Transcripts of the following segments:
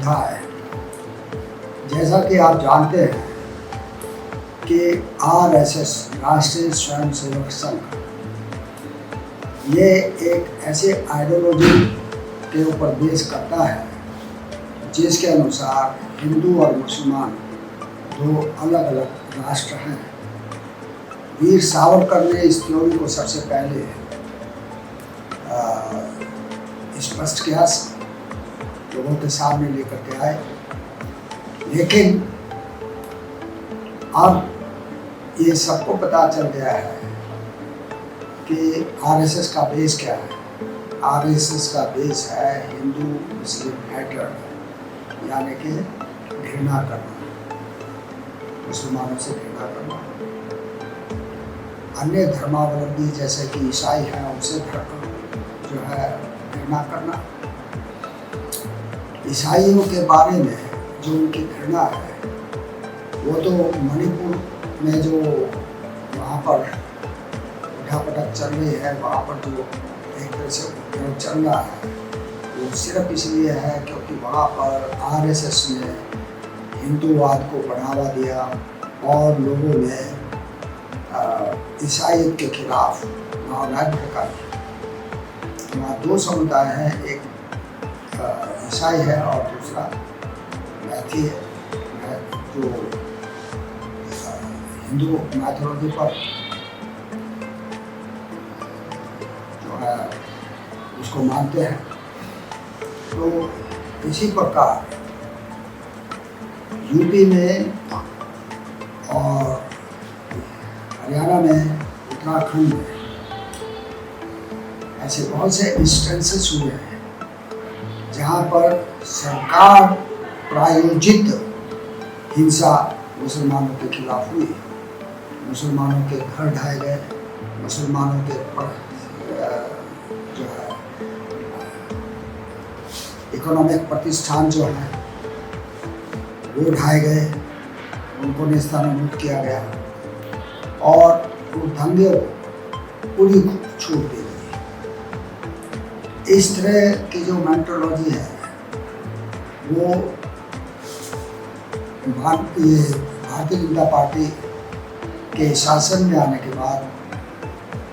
सुविधा है। जैसा कि आप जानते हैं कि RSS राष्ट्रीय स्वयंसेवक संघ ये एक ऐसे आइडियोलॉजी के ऊपर बेस करता है जिसके अनुसार हिंदू और मुसलमान दो अलग अलग राष्ट्र हैं। वीर सावरकर ने इस थ्योरी को सबसे पहले स्पष्ट किया, लोगों के सामने लेकर के आए, लेकिन अब ये सबको पता चल गया है कि RSS का बेस क्या है। RSS का बेस है हिंदू मुस्लिम हेटर्ड, यानी कि घृणा करना, मुसलमानों से घृणा करना। अन्य धर्मावलंबी जैसे कि ईसाई हैं उनसे जो है घृणा करना। ईसाइयों के बारे में जो उनकी घृणा है वो तो मणिपुर में जो वहाँ पर उठापटक चल रही है, वहाँ पर जो एक तरह से उपद्रव चल रहा है वो सिर्फ इसलिए है क्योंकि वहाँ पर RSS ने हिंदूवाद को बढ़ावा दिया और लोगों में ईसाइयत के खिलाफ भावनाएं भड़काई। वहाँ दो समुदाय हैं, एक ईसाई है और दूसरा मैथी है, जो हिंदू मैथोलॉजी पर जो है उसको मानते हैं। तो इसी प्रकार यूपी में और हरियाणा में, उत्तराखंड में ऐसे बहुत से इंस्टेंसेस हुए हैं जहाँ पर सरकार प्रायोजित हिंसा मुसलमानों के खिलाफ हुई। मुसलमानों के घर ढाए गए, मुसलमानों के जो है इकोनॉमिक प्रतिष्ठान जो है वो ढाए गए, उनको नेस्तनाबूद किया गया और वो दंगे पूरी छूट दी गई। इस तरह की जो मेंटोलॉजी है वो भारतीय जनता पार्टी के शासन में आने के बाद,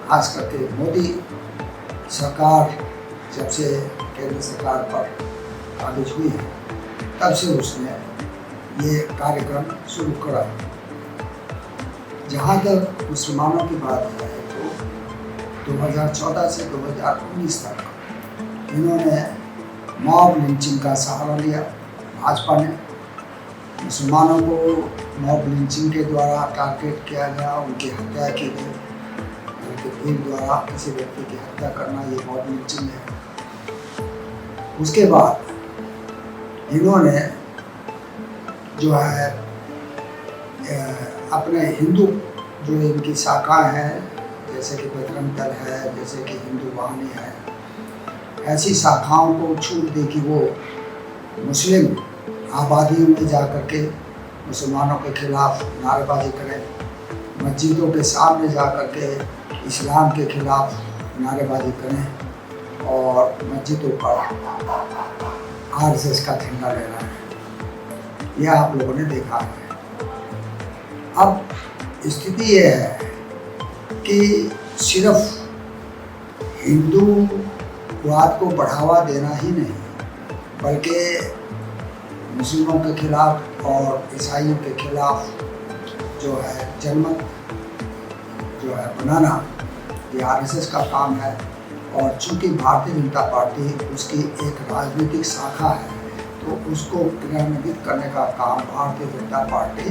खास करके मोदी सरकार जब से केंद्र सरकार पर काबिज हुई है तब से उसने ये कार्यक्रम शुरू करा। जहाँ तक मुसलमानों की बात है तो 2014 से 2019 तक इन्होंने मॉब लिंचिंग का सहारा लिया। भाजपा ने मुसलमानों को मॉब लिंचिंग के द्वारा टारगेट किया गया, उनकी हत्या की गई। उनके भीड़ द्वारा किसी व्यक्ति की हत्या करना ये मॉब लिंचिंग है। उसके बाद इन्होंने जो है अपने हिंदू जो इनकी शाखाएं हैं, जैसे कि बजरंग दल है, जैसे कि हिंदू वाहिनी है, ऐसी शाखाओं को छूट दी कि वो मुस्लिम आबादियों में जा कर के मुसलमानों के खिलाफ नारेबाजी करें, मस्जिदों के सामने जा कर के इस्लाम के खिलाफ नारेबाजी करें और मस्जिदों पर RSS का झंडा लेना है। यह आप लोगों ने देखा है। अब स्थिति ये है कि सिर्फ हिंदूवाद को बढ़ावा देना ही नहीं, बल्कि मुस्लिमों के खिलाफ और ईसाइयों के खिलाफ जो है जनमत जो है बनाना, ये RSS का काम है। और चूंकि भारतीय जनता पार्टी उसकी एक राजनीतिक शाखा है तो उसको क्रियान्वित करने का काम भारतीय जनता पार्टी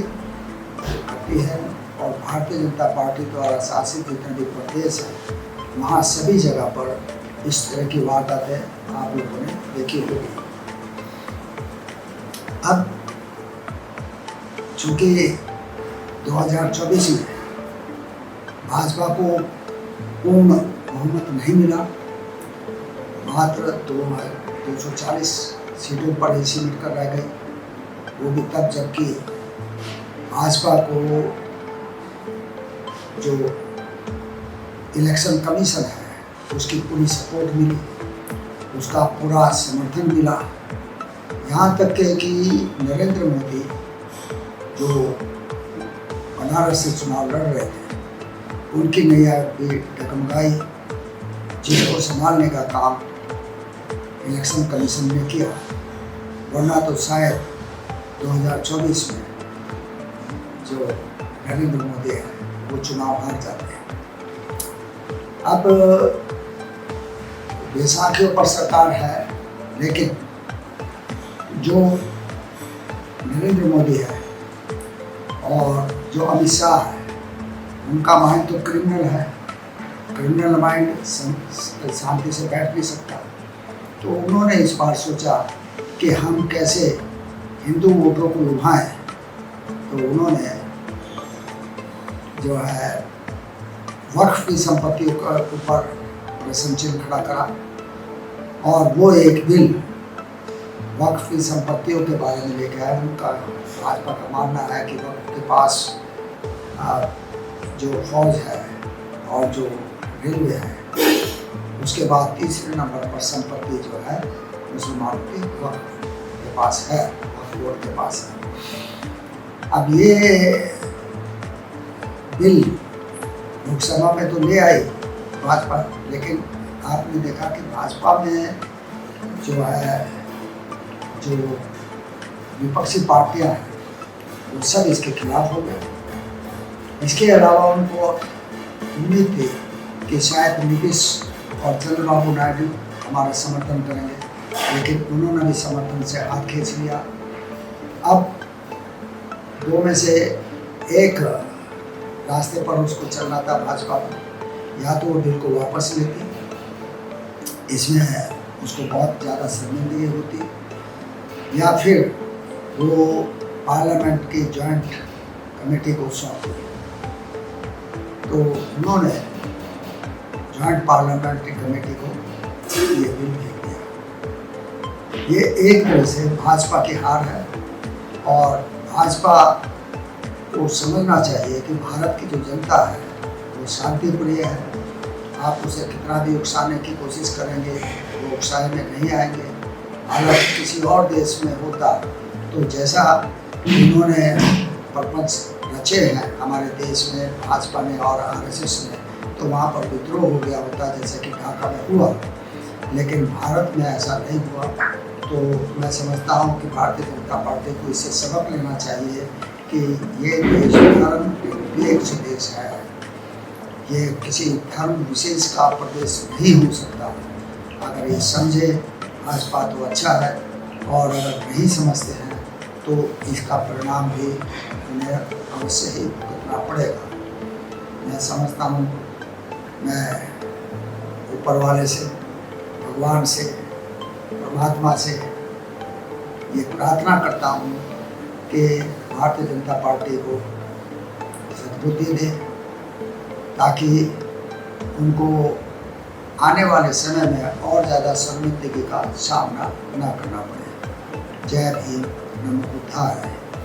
करती है। और भारतीय जनता पार्टी द्वारा शासित जितने भी प्रदेश हैं वहाँ सभी जगह पर इस तरह की वारदातें आप लोगों ने देखी होगी। अब चूँकि 2024 में भाजपा को पूर्ण बहुमत नहीं मिला, मात्र 240 सीटों पर ही सीमित कर रह गई, वो भी तब जबकि भाजपा को जो इलेक्शन कमीशन है उसकी पूरी सपोर्ट मिली, उसका पूरा समर्थन मिला। यहाँ तक के कि नरेंद्र मोदी जो बनारस से चुनाव लड़ रहे थे, उनकी नैया भी डगमगाई, जिसको संभालने का काम इलेक्शन कमीशन ने किया, वरना तो शायद 2024 में जो नरेंद्र मोदी है वो चुनाव हार जाते हैं। अब बैसाखियों पर सरकार है, लेकिन जो नरेंद्र मोदी है और जो अमित शाह है, उनका माइंड तो क्रिमिनल है। क्रिमिनल माइंड शांति से बैठ नहीं सकता। तो उन्होंने इस बार सोचा कि हम कैसे हिंदू वोटरों को लुभाएं। तो उन्होंने जो है वक्फ की संपत्तियों के ऊपर प्रश्न चिन्ह खड़ा करा, और वो एक बिल वक्फ की संपत्तियों के बारे में लेकर आया। उनका भाजपा का मानना है कि वक्फ के पास जो फौज है और जो रेलवे है, उसके बाद तीसरे नंबर पर संपत्ति जो है मुसलमानों की वक्फ के पास है, वक्फ बोर्ड के पास है। अब ये बिल लोकसभा में तो ले आई भाजपा, लेकिन आपने देखा कि भाजपा में जो है जो विपक्षी पार्टियां हैं वो सब इसके खिलाफ हो गए। इसके अलावा उनको उम्मीद थी कि शायद नीतीश और चंद्रबाबू नायडू हमारा समर्थन करेंगे, लेकिन उन्होंने भी समर्थन से हाथ खींच लिया। अब दो में से एक रास्ते पर उसको चलना था भाजपा को, या तो वो बिल को वापस लेती, इसमें उसको बहुत ज़्यादा शर्मिंदगी होती, या फिर वो पार्लियामेंट की जॉइंट कमेटी को सौंपती। तो उन्होंने जॉइंट पार्लियामेंट्री कमेटी को ये बिल भेज दिया। ये एक तरह से भाजपा की हार है, और भाजपा को समझना चाहिए कि भारत की जो जनता है वो शांति प्रिय है। आप उसे कितना भी उकसाने की कोशिश करेंगे वो उकसाए में नहीं आएंगे। हालांकि किसी और देश में होता तो जैसा इन्होंने प्रपंच रचे हैं हमारे देश में भाजपा ने और आरएसएस ने, तो वहाँ पर विद्रोह हो गया होता, जैसे कि ढाका में हुआ। लेकिन भारत में ऐसा नहीं हुआ। तो मैं समझता हूँ कि भारतीय जनता पार्टी को इससे सबक लेना चाहिए कि ये देश धर्म निरपेक्ष देश है, ये किसी धर्म विशेष का प्रदेश नहीं हो सकता। अगर ये समझे भाजपा तो अच्छा है, और अगर नहीं समझते हैं तो इसका परिणाम भी उन्हें अवश्य ही भुगतना पड़ेगा। मैं समझता हूँ, मैं ऊपर वाले से, भगवान से, परमात्मा से ये प्रार्थना करता हूँ कि भारतीय जनता पार्टी को सद्बुद्धि दे, ताकि उनको आने वाले समय में और ज़्यादा शर्मिंदगी का सामना न करना पड़े। जय भीम, नमो बुद्धाय।